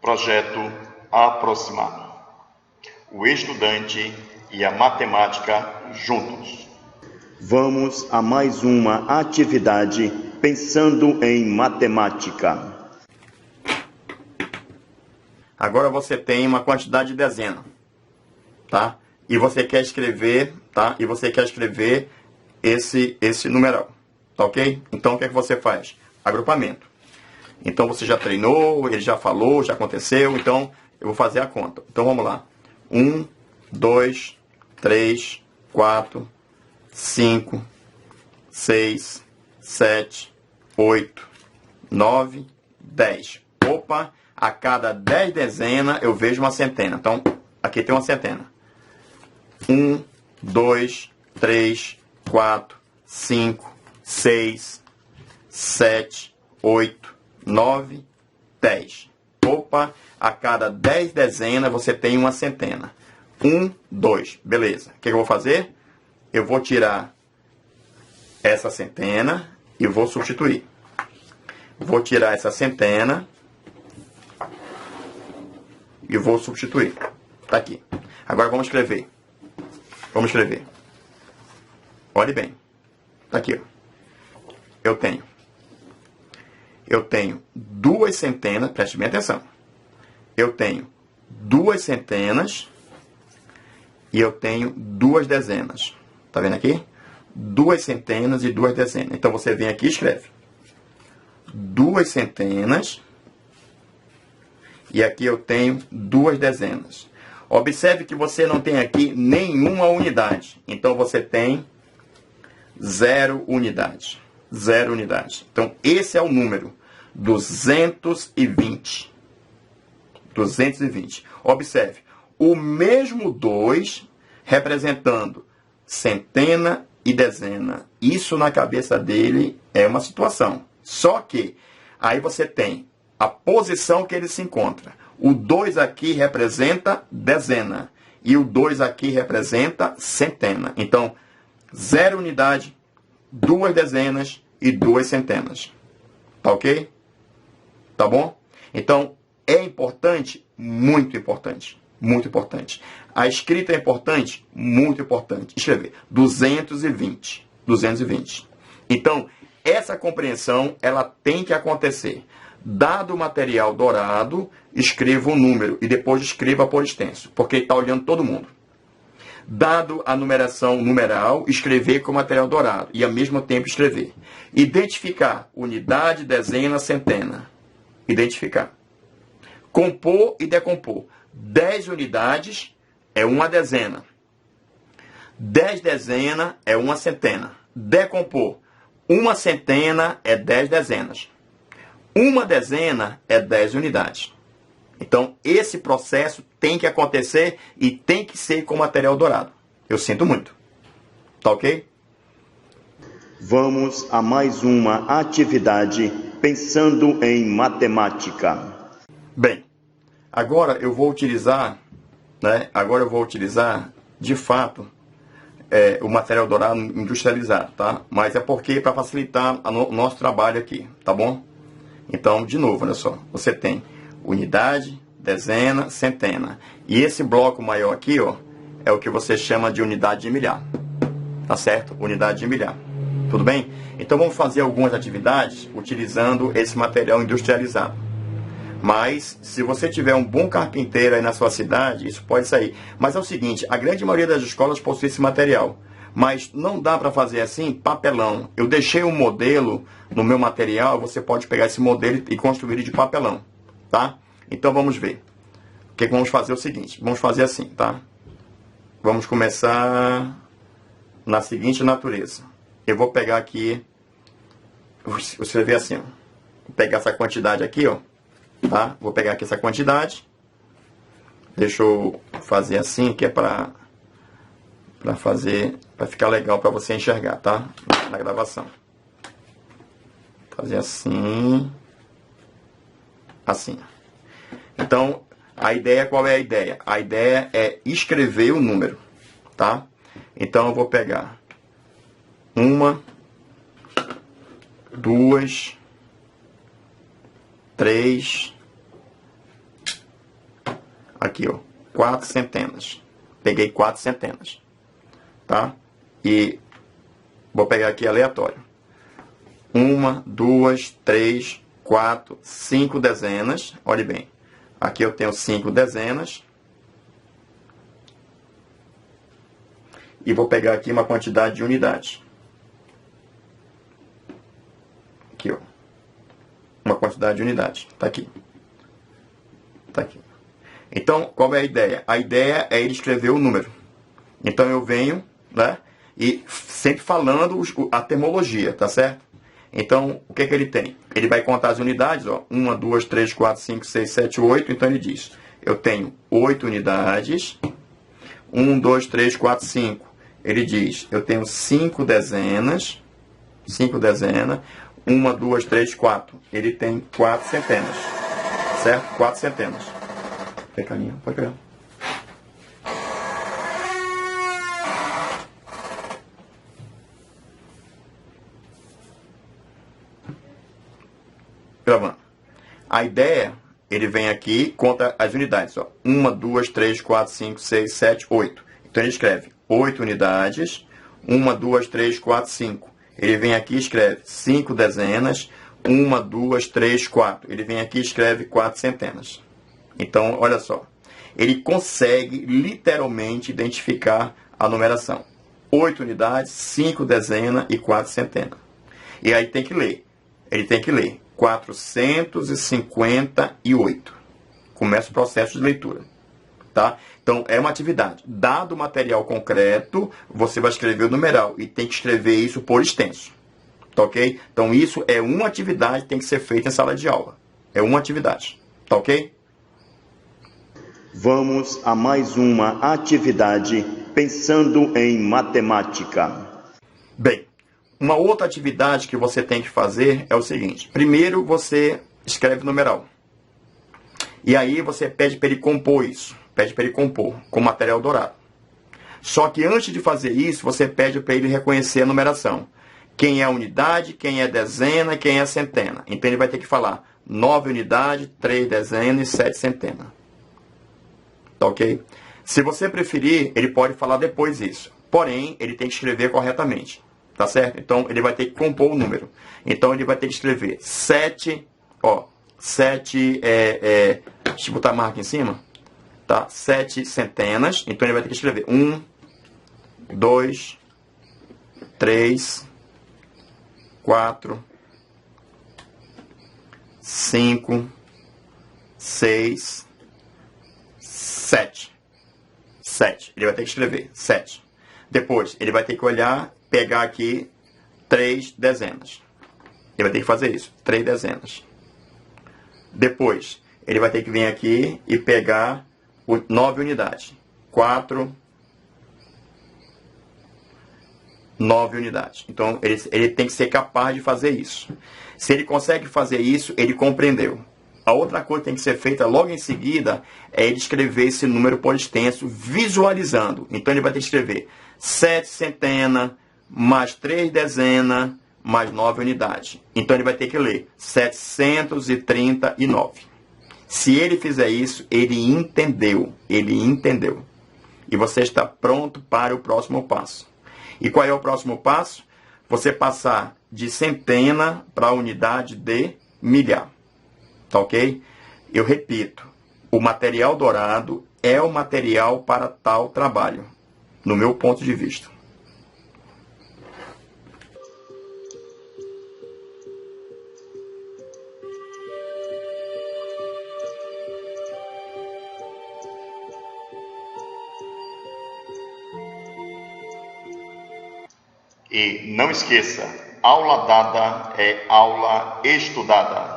Projeto aproximado. O estudante e a matemática juntos. Vamos a mais uma atividade pensando em matemática. Agora você tem uma quantidade de dezena, tá? E você quer escrever, tá? E você quer escrever esse numeral, tá ok? Então o que é que você faz? Agrupamento. Então você já treinou, ele já falou, já aconteceu, então eu vou fazer a conta. Então vamos lá. 1, 2, 3, 4, 5, 6, 7, 8, 9, 10. Opa, a cada 10 dezenas eu vejo uma centena. Então, aqui tem uma centena. 1, 2, 3, 4, 5, 6, 7, 8, 9, 10. Opa, a cada 10 dezenas você tem uma centena. 1, 2, beleza. O que eu vou fazer? Eu vou tirar essa centena e vou substituir. Vou tirar essa centena e vou substituir. Tá aqui. Agora vamos escrever. Vamos escrever. Olhe bem. Tá aqui, ó. Eu tenho duas centenas, preste bem atenção. Eu tenho duas centenas e eu tenho duas dezenas. Tá vendo aqui? Duas centenas e duas dezenas. Então você vem aqui e escreve. Duas centenas e aqui eu tenho duas dezenas. Observe que você não tem aqui nenhuma unidade. Então você tem 0 unidades. 0 unidades. Então esse é o número 220. 220. Observe, o mesmo 2 representando centena e dezena. Isso na cabeça dele é uma situação. Só que aí você tem a posição que ele se encontra. O 2 aqui representa dezena. E o 2 aqui representa centena. Então, 0 unidade, 2 dezenas e 2 centenas. Tá ok? Tá bom? Então, é importante? Muito importante. Muito importante. A escrita é importante? Muito importante. Escrever 220. 220. Então, essa compreensão, ela tem que acontecer. Dado o material dourado, escreva um número e depois escreva por extenso, porque está olhando todo mundo. Dado a numeração numeral, escrever com material dourado e ao mesmo tempo escrever. Identificar unidade, dezena, centena. Identificar. Compor e decompor. 10 unidades é uma dezena. 10 dezenas é uma centena. Decompor. Uma centena é 10 dezenas. Uma dezena é 10 unidades. Então, esse processo tem que acontecer e tem que ser com material dourado. Eu sinto muito. Tá ok? Vamos a mais uma atividade pensando em matemática. Bem, agora eu vou utilizar, de fato, o material dourado industrializado, tá? Mas é porque para facilitar o nosso trabalho aqui, tá bom? Então, de novo, olha só, você tem unidade, dezena, centena. E esse bloco maior aqui, ó, é o que você chama de unidade de milhar. Tá certo? Unidade de milhar. Tudo bem? Então vamos fazer algumas atividades utilizando esse material industrializado. Mas, se você tiver um bom carpinteiro aí na sua cidade, isso pode sair. Mas é o seguinte, a grande maioria das escolas possui esse material. Mas não dá para fazer assim, papelão. Eu deixei um modelo no meu material, você pode pegar esse modelo e construir ele de papelão, tá? Então vamos ver. O que vamos fazer é o seguinte, vamos fazer assim, tá? Vamos começar na seguinte natureza. Eu vou pegar aqui, vou escrever assim, ó. Vou pegar essa quantidade aqui, ó, tá? Vou pegar aqui essa quantidade. Deixa eu fazer assim, que é para ficar legal para você enxergar, tá? Na gravação. Fazer assim. Assim. Então, a ideia, qual é a ideia? A ideia é escrever o número, tá? Então, eu vou pegar 1, 2, 3, Aqui, ó, 4 centenas. Peguei 4 centenas. Tá? E vou pegar aqui aleatório. 1, 2, 3, 4, 5 dezenas. Olhe bem. Aqui eu tenho 5 dezenas. E vou pegar aqui uma quantidade de unidades. Aqui, ó. Uma quantidade de unidades. Está aqui. Está aqui. Então, qual é a ideia? A ideia é ele escrever o número. Então, eu venho, né? E sempre falando a termologia, tá certo? Então, o que é que ele tem? Ele vai contar as unidades, ó. 1, 2, 3, 4, 5, 6, 7, 8. Então, ele diz, eu tenho 8 unidades. 1, 2, 3, 4, 5. Ele diz, eu tenho 5 dezenas. 5 dezenas. 1, 2, 3, 4. Ele tem 4 centenas. Certo? 4 centenas. Quer caminho? Pode pegar. Gravando. A ideia, ele vem aqui, conta as unidades. 1, 2, 3, 4, 5, 6, 7, 8. Então, ele escreve 8 unidades. 1, 2, 3, 4, 5. Ele vem aqui e escreve 5 dezenas. 1, 2, 3, 4. Ele vem aqui e escreve 4 centenas. Então, olha só. Ele consegue literalmente identificar a numeração. 8 unidades, 5 dezenas e 4 centenas. E aí tem que ler. Ele tem que ler 458. Começa o processo de leitura. Tá? Então, é uma atividade. Dado o material concreto, você vai escrever o numeral. E tem que escrever isso por extenso. Tá ok? Então, isso é uma atividade que tem que ser feita em sala de aula. É uma atividade. Tá ok? Vamos a mais uma atividade pensando em matemática. Bem, uma outra atividade que você tem que fazer é o seguinte. Primeiro, você escreve o numeral. E aí, você pede para ele compor isso. Pede para ele compor com material dourado. Só que antes de fazer isso, você pede para ele reconhecer a numeração. Quem é a unidade, quem é dezena, quem é a centena. Então, ele vai ter que falar 9 unidades, 3 dezenas e 7 centenas. Tá ok? Se você preferir, ele pode falar depois isso. Porém, ele tem que escrever corretamente. Tá certo? Então, ele vai ter que compor o número. Então, ele vai ter que escrever 7, ó, 7, deixa eu botar a marca em cima. Tá? 7 centenas. Então, ele vai ter que escrever 1, 2, 3, 4, 5, 6, 7. 7. Ele vai ter que escrever 7. Depois, ele vai ter que olhar, pegar aqui 3 dezenas. Ele vai ter que fazer isso. 3 dezenas. Depois, ele vai ter que vir aqui e pegar 9 unidades. 4, 9 unidades. Então, ele tem que ser capaz de fazer isso. Se ele consegue fazer isso, ele compreendeu. A outra coisa que tem que ser feita logo em seguida é ele escrever esse número por extenso, visualizando. Então, ele vai ter que escrever 7 centenas, mais 3 dezenas, mais 9 unidades. Então, ele vai ter que ler 739. Se ele fizer isso, ele entendeu. Ele entendeu. E você está pronto para o próximo passo. E qual é o próximo passo? Você passar de centena para a unidade de milhar. Tá ok? Eu repito, o material dourado é o material para tal trabalho, no meu ponto de vista. E não esqueça, aula dada é aula estudada.